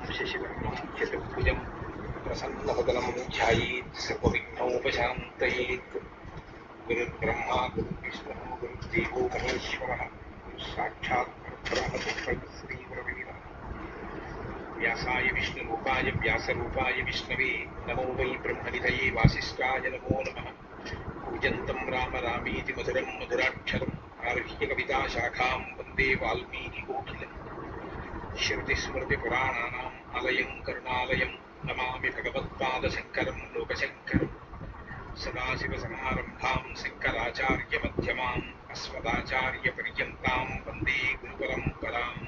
शशिवर्णं चतुर्भुजं प्रसन्नवदनं ध्यायेत् सर्वविघ्नोपशान्तयेत्। गुरुर्ब्रह्मा गुरुर्विष्णुः गुरुर्देवो महेश्वरः गुरुस्साक्षात् परब्रह्म तस्मै श्रीगुरवे व्यासाय विष्णुरूपाय व्यासरूपाय विष्णवे नमो वै ब्रह्मनिधये वासिष्ठाय नमो नमः। कूजन्तं राम रामेति मधुरं मधुराक्षरम् आरुह्य कविताशाखां वन्दे वाल्मीकिकोकिलम्। श्रुतिस्मृतिपुराणानाम् आलयं करुणालयं नमामि भगवत्पादशङ्करं लोकशङ्करम्। सदाशिवसमारम्भां शङ्कराचार्यमध्यमाम् अस्मदाचार्यपर्यन्तां वन्दे गुरुपरम्पराम्।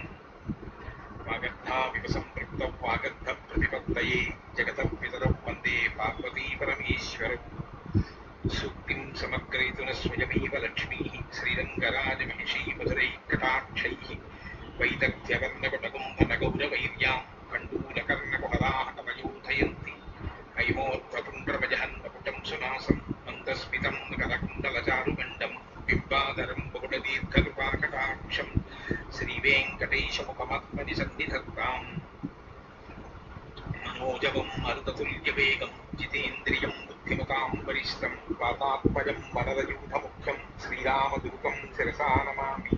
वागर्धाविव सम्पृक्तौ वागर्धप्रतिपत्तये जगतः पितरौ वन्दे पार्वतीपरमेश्वरौ। सूक्तिं समग्रयितु न स्वयमेव लक्ष्मीः श्रीरङ्गराजमहिषी मधुरैकटाक्षैः वैदग्ध्यवर्णकुटकुम्भनगौरवैर्यां कण्डूलकर्णकुहराः कवयोधयन्ति। हैमोर्ध्वपुण्ड्रमजहन्मकुटं सुनासं मन्दस्मितं करकुण्डलचारुगण्डं बिम्बाधरं बहुडदीर्घकृपाकटाक्षं श्रीवेङ्कटेशमुखमात्मनि सन्निधत्ताम्। मनोजवं मरुततुल्यवेगं जितेन्द्रियं बुद्धिमतां वरिष्ठं वातात्मजं वरदयूथमुख्यं श्रीरामदूतं शिरसा नमामि।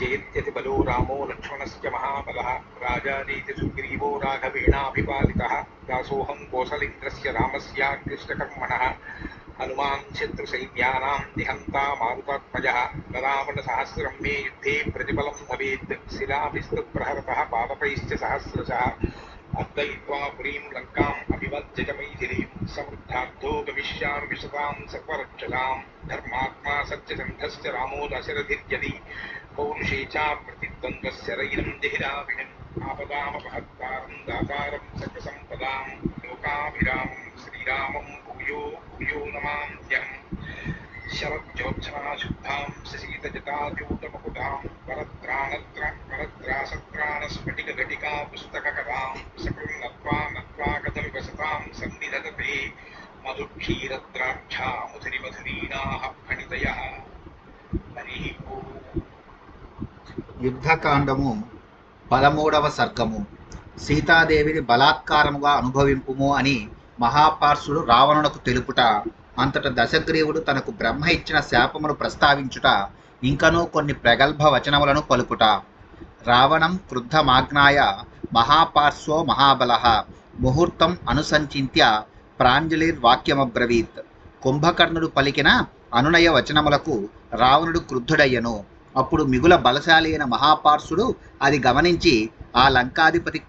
जयत्यतिबलो रामो लक्ष्मणस्य महाबलः राजानेति सुग्रीवो राघवेणाभिपालितः दासोऽहं कौसलेन्द्रस्य रामस्याकृष्टकर्मणः हनुमान् शत्रुसैन्यानां निहन्ता मारुतात्मजः न रावणसहस्रं मे युद्धे प्रतिफलं भवेत् शिलाभिस्तत्प्रहरतः पादपैश्च सहस्रशः अर्दयित्वा पुरीं लङ्काम् अभिवज्य मैथिलीं समृद्धार्थो गमिष्यामि विशतां सर्वरक्षसां धर्मात्मा सत्यसन्धश्च रामो दशरथिर्यदि पौरुषे च प्रतिद्वन्द्वस्य रैनं जहिराविणम् आपदामपहत्तारं दातारं सर्वसम्पदां लोकाभिरामं श्रीरामं भूयो भूयो नमाम्यहम्। शरज्योत्सना शुद्धां शशीतजटाजूटमकुटां वरत्रासत्राणस्फटिकघटिका पुस्तककरां सकृन्नत्वा नत्वा कदलीवसतां सन्निधत्ते मधुक्षीरद्राक्षा मुधिरिमधुरीणाः फणितयः। हरिः ओम्। యుద్ధకాండము 13వ సర్గము. సీతాదేవిని బలాత్కారముగా అనుభవింపుము అని మహాపార్శ్వుడు రావణునకు తెలుపుట, అంతట దశగ్రీవుడు తనకు బ్రహ్మ ఇచ్చిన శాపమును ప్రస్తావించుట, ఇంకనూ కొన్ని ప్రగల్భ వచనములను పలుకుట. రావణం క్రుద్ధమాజ్ఞాయ మహాపార్శ్వో మహాబలః ముహూర్తం అనుసంచింత్య ప్రాంజలిర్వాక్యమబ్రవీత్. కుంభకర్ణుడు పలికిన అనునయ వచనములకు రావణుడు క్రుద్ధుడయ్యను. అప్పుడు మిగుల బలశాలి అయిన మహాపార్శ్వుడు అది గమనించి ఆ లంకాధిపతి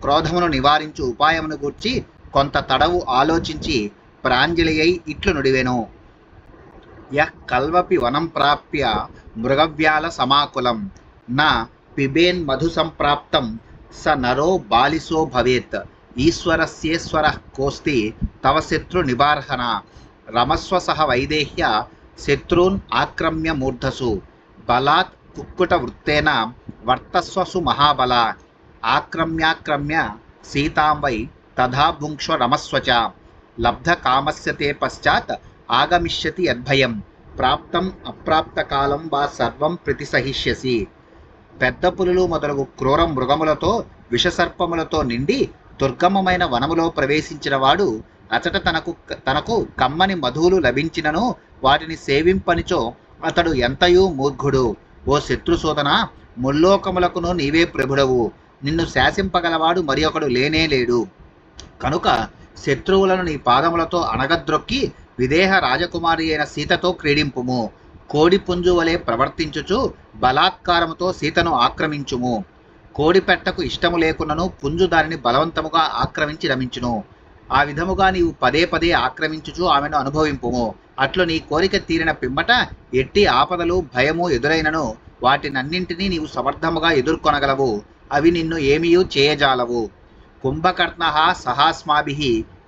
క్రోధమును నివారించు ఉపాయమును గూర్చి కొంత తడవు ఆలోచించి ప్రాంజలి అయి ఇట్లు నుడివెను. యః కల్వపి వనం ప్రాప్య మృగవ్యాల సమాకులం నా పిబేన్ మధు సంప్రాప్తం స నరో బాలిసో భవేత్. ఈశ్వరస్యేశ్వరః కోస్తి తవ శత్రు నివార్హణ రమస్వ సహ వైదేహ్య శత్రూన్ ఆక్రమ్య మూర్ధసు బలాత్ కుక్కుట వృత్తేన వర్తస్వసు మహాబల ఆక్రమ్యాక్రమ్య సీతాం వై తథా భుంక్ష్వ రమస్వచ లబ్ధ కామస్య తే పశ్చాత్ ఆగమిష్యతి యద్భయం ప్రాప్తం అప్రాప్త కాలం వా సర్వం ప్రతిసహిష్యసి. పెద్ద పులులు మొదలగు క్రూర మృగములతో విషసర్పములతో నిండి దుర్గమమైన వనములో ప్రవేశించిన వాడు అచట తనకు కమ్మని మధువులు లభించినను వాటిని సేవింపనిచో అతడు ఎంతయూ మూర్ఘుడు. ఓ శత్రుసోదన, ముల్లోకములకును నీవే ప్రభుడవు. నిన్ను శాసింపగలవాడు మరి ఒకడు లేనే లేడు. కనుక శత్రువులను నీ పాదములతో అణగద్రొక్కి విదేహ రాజకుమారి అయిన సీతతో క్రీడింపుము. కోడి పుంజు వలె ప్రవర్తించుచు బలాత్కారముతో సీతను ఆక్రమించుము. కోడి పెట్టకు ఇష్టము లేకున్నను పుంజు దానిని బలవంతముగా ఆక్రమించి రమించును. ఆ విధముగా నీవు పదే పదే ఆక్రమించుచు ఆమెను అనుభవింపుము. అట్లు నీ కోరిక తీరిన పిమ్మట ఎట్టి ఆపదలు భయము ఎదురైనను వాటినన్నింటినీ నీవు సమర్థముగా ఎదుర్కొనగలవు. అవి నిన్ను ఏమీయూ చేయజాలవు. కుంభకర్ణః సహాస్మాభిః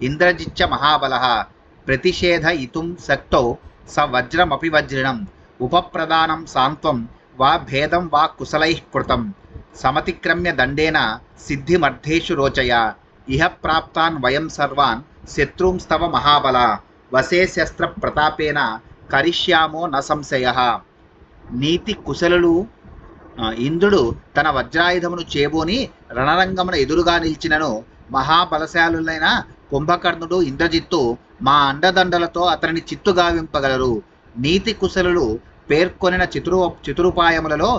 ఇంద్రజిచ్చ మహాబలః ప్రతిషేధ ఇతుం శక్తో స వజ్రమపి వజ్రిణం ఉపప్రదానం సాంత్వం వా భేదం వా కుశలైః కృతం సమతిక్రమ్య దండేన సిద్ధిమర్థేషు రోచయ ఇహ ప్రాప్తాన్ వయం సర్వాన్ శత్రూంస్తవ మహాబల వసే శస్త్ర ప్రతాపేన కరిష్యామో న సంశయః. నీతి కుశలులు ఇంద్రుడు తన వజ్రాయుధమును చేబూని రణరంగమున ఎదురుగా నిలిచినను మహాబలశాలులైన కుంభకర్ణుడు ఇంద్రజిత్తు మా అండదండలతో అతనిని చిత్తుగావింపగలరు. నీతి కుశలులు పేర్కొనిన చతురుపాయములలో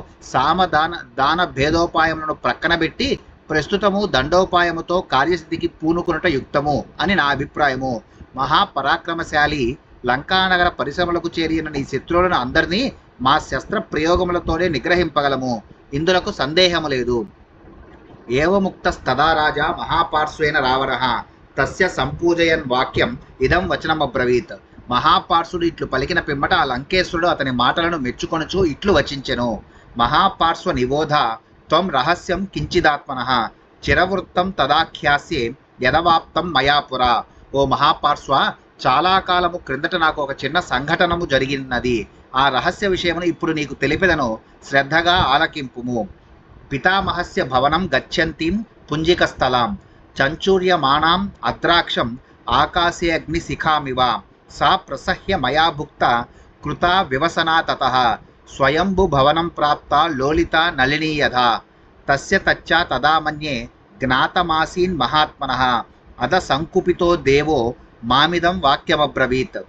దాన భేదోపాయములను ప్రక్కనబెట్టి ప్రస్తుతము దండోపాయముతో కార్యసిద్ధికి పూనుకునట యుక్తము అని నా అభిప్రాయము. మహాపరాక్రమశాలి లంకానగర పరిశ్రమలకు చేరిన నీ శత్రువులను అందరినీ మా శస్త్ర ప్రయోగములతోనే నిగ్రహింపగలము, ఇందులకు సందేహము లేదు. ఏవముక్తస్తదా రాజా మహాపార్శ్వేన రావణః తస్య సంపూజయన్ వాక్యం ఇదం వచనమబ్రవీత్. మహాపార్శ్వుడు ఇట్లు పలికిన పిమ్మట ఆ లంకేశ్వరుడు అతని మాటలను మెచ్చుకొనుచు ఇట్లు వచించెను. మహాపార్శ్వ నిబోధ త్వం రహస్యం కించిదాత్మనః చిరవృత్తం తదాఖ్యాస్యే యదవాప్తం మయాపురా. ఓ మహాపార్శ్వ, చాలా కాలము క్రిందట నాకు ఒక చిన్న సంఘటనము జరిగినది. ఆ రహస్య విషయమును ఇప్పుడు నీకు తెలిపెదను, శ్రద్ధగా ఆలకింపుము. పితామహస్య భవనం గచ్చంతీం పుంజిక స్థలాం చంచూర్యమాణాం అద్రాక్షం ఆకాశే అగ్నిశిఖామివ సా ప్రసహ్య మయా భుక్త కృతా వివసనా తతః స్వయంభు భవనం ప్రాప్త లోలిత నళినీయథా తస్య తచ్చా తదా మన్యే జ్ఞాతమాసీన్ మహాత్మనః అద సంకుపితో దేవో మామిదం వాక్యమబ్రవీత్.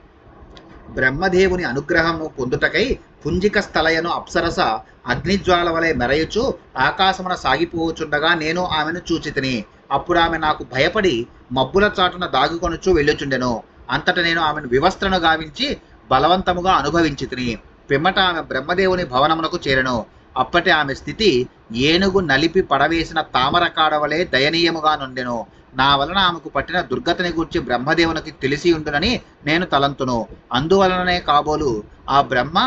బ్రహ్మదేవుని అనుగ్రహము పొందుటకై పుంజిక స్థలయను అప్సరస అగ్నిజ్వాల వలె మెరయుచు ఆకాశమున సాగిపోవచుండగా నేను ఆమెను చూచితిని. అప్పుడు ఆమె నాకు భయపడి మబ్బుల చాటున దాగుకొనుచు వెళ్ళుచుండెను. అంతట నేను ఆమెను వివస్త్రను గావించి బలవంతముగా అనుభవించితిని. పిమ్మట ఆమె బ్రహ్మదేవుని భవనమునకు చేరెను. అప్పటి ఆమె స్థితి ఏనుగు నలిపి పడవేసిన తామర కాడవలే దయనీయముగా నుండెను. నా వలన ఆమెకు పట్టిన దుర్గతిని గూర్చి బ్రహ్మదేవునికి తెలిసి ఉండునని నేను తలంతును. అందువలననే కాబోలు ఆ బ్రహ్మ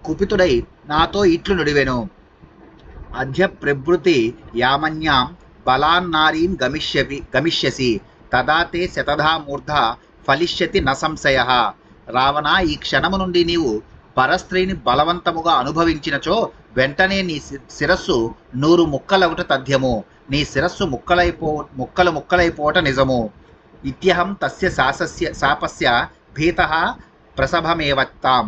కుపితుడై నాతో ఇట్లు నుడివెను. అధ్య ప్రభృతి యామన్యాం బలాన్నారీం గమిష్యసి తదా తే శతధా మూర్ధ ఫలిష్యతి న సంశయః. రావణ, ఈ క్షణము నుండి నీవు పరస్త్రీని బలవంతముగా అనుభవించినచో వెంటనే నీ శిరస్సు 100 ముక్కలగుట తథ్యము. నీ శిరస్సు ముక్కలైపోవట నిజము. ఇత్యహం తస్య శాపస్య భీతః ప్రసభమేవత్తాం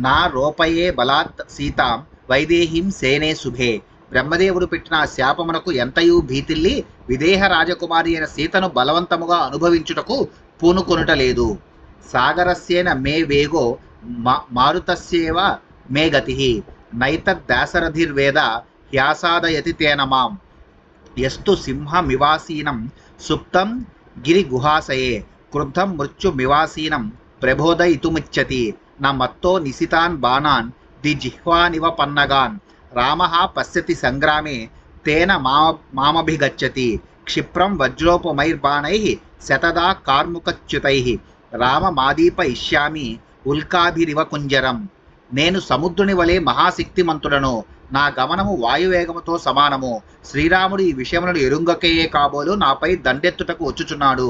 నా రూపయే బలాత్ సీతాం వైదేహీం సేనే శుభే. బ్రహ్మదేవుడు పెట్టిన ఆ శాపమునకు ఎంతయూ భీతిల్లి విదేహ రాజకుమారి అయిన సీతను బలవంతముగా అనుభవించుటకు పూనుకొనుటలేదు. సాగరస్యేన మే వేగో మారుతస్యేవ మే గతి నైతద్దాశరథిర్వేద హ్యాసాదయతి తేన మాం యస్తు సింహమివాసీనం సుప్తం గిరిగుహాశయే క్రుద్ధం మృత్యుమివాసీనం ప్రబోధయితుమిచ్చతి న మత్తో నిశితాన్ బాణాన్ దిజిహ్వానివ పన్నగాన్ రామః పశ్యతి సంగ్రామే తేన మామభిగచ్చతి క్షిప్రం వజ్రోపమైర్బాణైః శతదా కార్ముకచ్యుతైః రామమాదీప ఇష్యామి ఉల్కాభిరివ కుంజరం. నేను సముద్రుని వలె మహాశక్తిమంతుడను. నా గమనము వాయువేగముతో సమానము. శ్రీరాముడు ఈ విషయములను ఎరుంగకేయే కాబోలు నాపై దండెత్తుటకు వచ్చుచున్నాడు.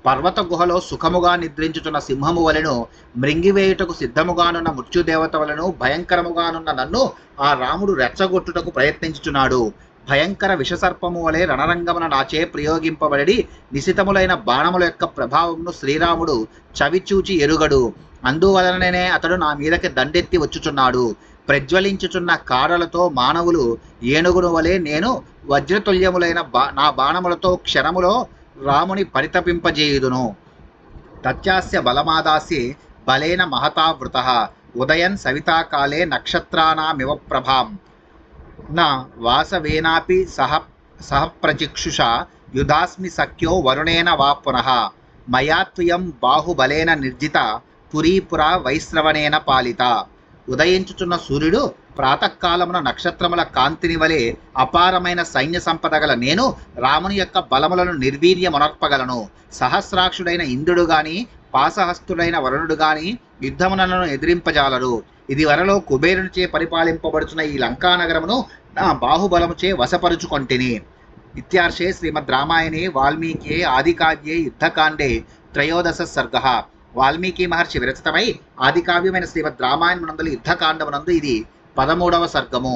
పర్వత గుహలో సుఖముగా నిద్రించుచున్న సింహము వలెను మృంగివేయుటకు సిద్ధముగానున్న మృత్యుదేవత వలెను భయంకరముగానున్న నన్ను ఆ రాముడు రెచ్చగొట్టుటకు ప్రయత్నించుచున్నాడు. భయంకర విషసర్పము వలె రణరంగమున నాచే ప్రయోగింపబడి నిశితములైన బాణముల యొక్క ప్రభావమును శ్రీరాముడు చవిచూచి ఎరుగడు. అందువలననే అతడు నా మీదకి దండెత్తి వచ్చుచున్నాడు. ప్రజ్వలించుచున్న కాడలతో మానవులు ఏనుగును వలె నేను వజ్రతుల్యములైన నా బాణములతో క్షణములో రాముని పరితపింపజేయుదును. తచ్చాస్య బలమాదాస్యే బలేన మహతావృతః ఉదయన్ సవితాకాలే నక్షత్రానామివ ప్రభాం నా వాసవేనాపి సహ ప్రచిక్షుషా యుధాస్మి సఖ్యో వరుణేన వా పునః మయా త్వయం బాహుబలేన నిర్జిత పురీపుర వైశ్రవణేన పాలిత. ఉదయించుచున్న సూర్యుడు ప్రాతకాలమున నక్షత్రముల కాంతిని వలె అపారమైన సైన్య సంపద గల నేను రాముని యొక్క బలములను నిర్వీర్యమునర్పగలను. సహస్రాక్షుడైన ఇంద్రుడు గాని పాసహస్తుడైన వరుణుడు గాని యుద్ధమునను ఎదిరింపజాలరు. ఇది వరలో కుబేరునిచే పరిపాలింపబడుచున్న ఈ లంకానగరమును నా బాహుబలముచే వశపరుచుకొంటిని. ఇత్యార్షే శ్రీమద్ రామాయణే వాల్మీకి ఆదికావ్యే యుద్ధకాండే 13 సర్గః. వాల్మీకి మహర్షి విరచితమై ఆదికావ్యమైన శ్రీమద్ రామాయణమునందు యుద్ధకాండమునందు ఇది 13వ సర్గము.